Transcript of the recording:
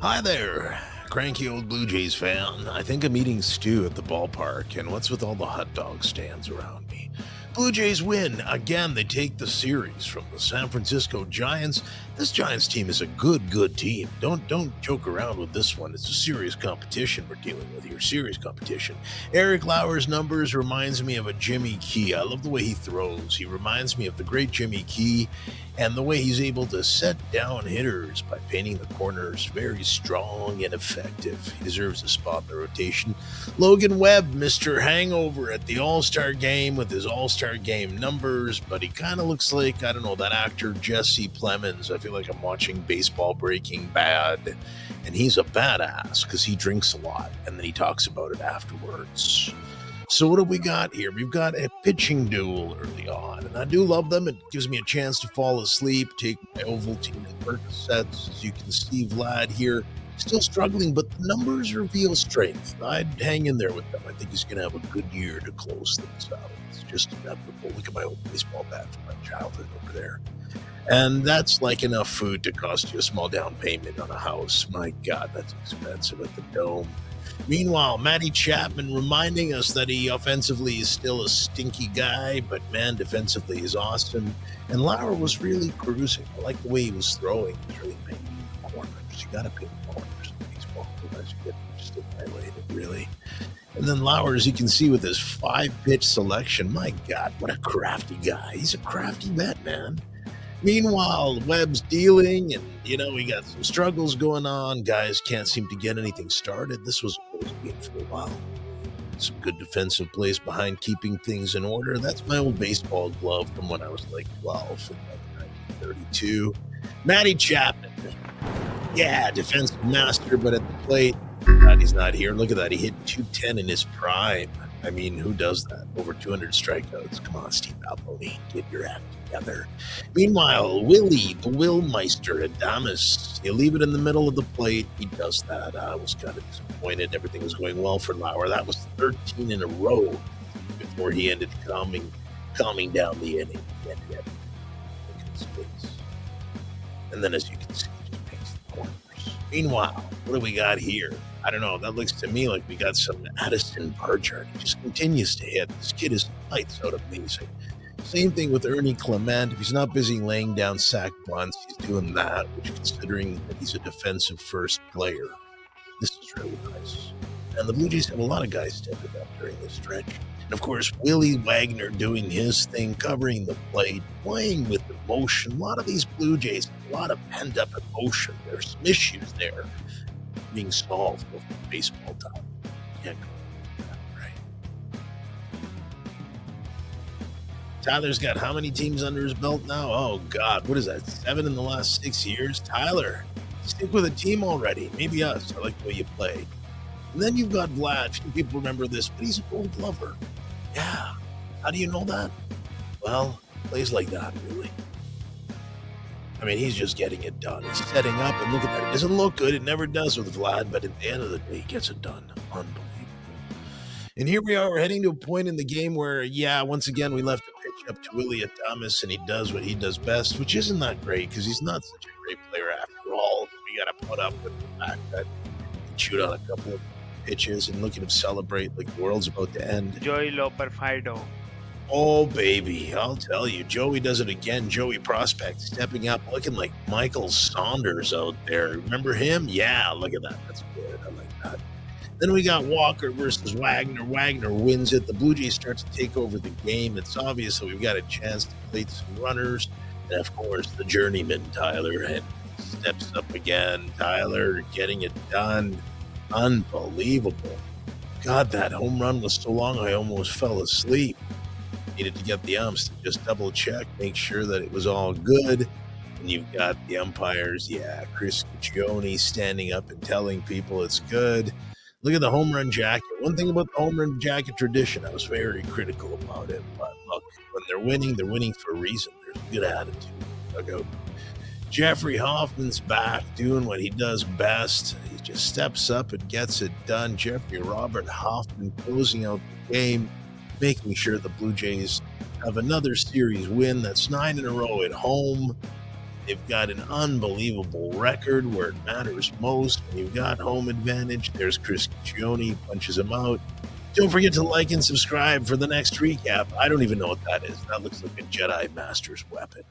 Hi there, cranky old Blue Jays fan. I think I'm eating stew at the ballpark, and what's with all the hot dog stands around me? Blue Jays win. Again, they take the series from the San Francisco Giants. This Giants team is a good team. Don't joke around with this one. It's a serious competition we're dealing with here. Serious competition. Eric Lauer's numbers reminds me of a Jimmy Key. I love the way he throws. He reminds me of the great Jimmy Key and the way he's able to set down hitters by painting the corners very strong and effective. He deserves a spot in the rotation. Logan Webb, Mr. Hangover at the All-Star game with his All-Star game numbers, but he kind of looks like, I don't know, that actor Jesse Plemons. I feel like I'm watching Baseball Breaking Bad, and he's a badass because he drinks a lot, and then he talks about it afterwards. So what do we got here? We've got a pitching duel early on, and I do love them. It gives me a chance to fall asleep, take my ovaltine and percocets. As you can see, Vlad here still struggling, but the numbers reveal strength. I'd hang in there with them. I think he's going to have a good year to close things out. It's just inevitable. Look at my old baseball bat from my childhood over there. And that's like enough food to cost you a small down payment on a house. My God, that's expensive at the Dome. Meanwhile, Matty Chapman reminding us that he offensively is still a stinky guy, but man, defensively is awesome. And Lauer was really cruising. I like the way he was throwing. He was really painting the corners. You got to paint the corners in baseball, otherwise you get just annihilated, really. And then Lauer, as you can see with his 5-pitch selection, my God, what a crafty guy. He's a crafty vet, man. Meanwhile, Webb's dealing, and, we got some struggles going on. Guys can't seem to get anything started. This was a close game for a while. Some good defensive plays behind keeping things in order. That's my old baseball glove from when I was like 12 in 1932. Matty Chapman. Yeah, defensive master, but at the plate, God, he's not here. Look at that. He hit 210 in his prime. I mean, who does that? Over 200 strikeouts. Come on, Steve Alboni, get your act together. Meanwhile, Willie, the Willmeister, Adames, he'll leave it in the middle of the plate. He does that. I was kind of disappointed. Everything was going well for Lauer. That was 13 in a row before he ended calming down the inning. And then, as you can see, he just paints the corners. Meanwhile, what do we got here? I don't know. That looks to me like we got some Addison Barchard. He just continues to hit. This kid is lights out amazing. Same thing with Ernie Clement. If he's not busy laying down sack bunts, he's doing that, which, considering that he's a defensive first player, this is really nice. And the Blue Jays have a lot of guys stepping up during this stretch. And of course, Willie Wagner doing his thing, covering the plate, playing with emotion. A lot of these Blue Jays, a lot of pent-up emotion. There's some issues there being solved with baseball time. Can't go that, right? Tyler's got how many teams under his belt now? Oh, God, what is that, 7 in the last 6 years? Tyler, stick with a team already. Maybe us. I like the way you play. And then you've got Vlad. Few people remember this, but he's a gold glover. Yeah. How do you know that? Well, plays like that, really. I mean, he's just getting it done. He's setting up, and look at that. It doesn't look good. It never does with Vlad, but at the end of the day, he gets it done. Unbelievable. And here we are. We're heading to a point in the game where, once again, we left a pitch up to Willie Adames, and he does what he does best, which isn't that great because he's not such a great player after all. We got to put up with the fact that he can shoot on a couple of pitches, and look at him celebrate like the world's about to end. Joey Lo Perfido. Oh, baby, I'll tell you. Joey does it again. Joey Prospect stepping up, looking like Michael Saunders out there. Remember him? Yeah, look at that. That's good. I like that. Then we got Walker versus Wagner. Wagner wins it. The Blue Jays start to take over the game. It's obvious that we've got a chance to play some runners. And, of course, the journeyman, Tyler, and steps up again. Tyler getting it done. Unbelievable. God, that home run was so long I almost fell asleep. Needed to get the umps to just double check, make sure that it was all good. And you've got the umpires, Chris Cuccione standing up and telling people it's good. Look at the home run jacket. One thing about the home run jacket tradition, I was very critical about it. But look, when they're winning for a reason. There's a good attitude. Look out. Jeffrey Hoffman's back doing what he does best. He just steps up and gets it done. Jeffrey Robert Hoffman closing out the game, making sure the Blue Jays have another series win. That's 9 in a row at home. They've got an unbelievable record where it matters most. When you've got home advantage, there's Chris Ciccione, punches him out. Don't forget to like and subscribe for the next recap. I don't even know what that is. That looks like a Jedi Master's weapon.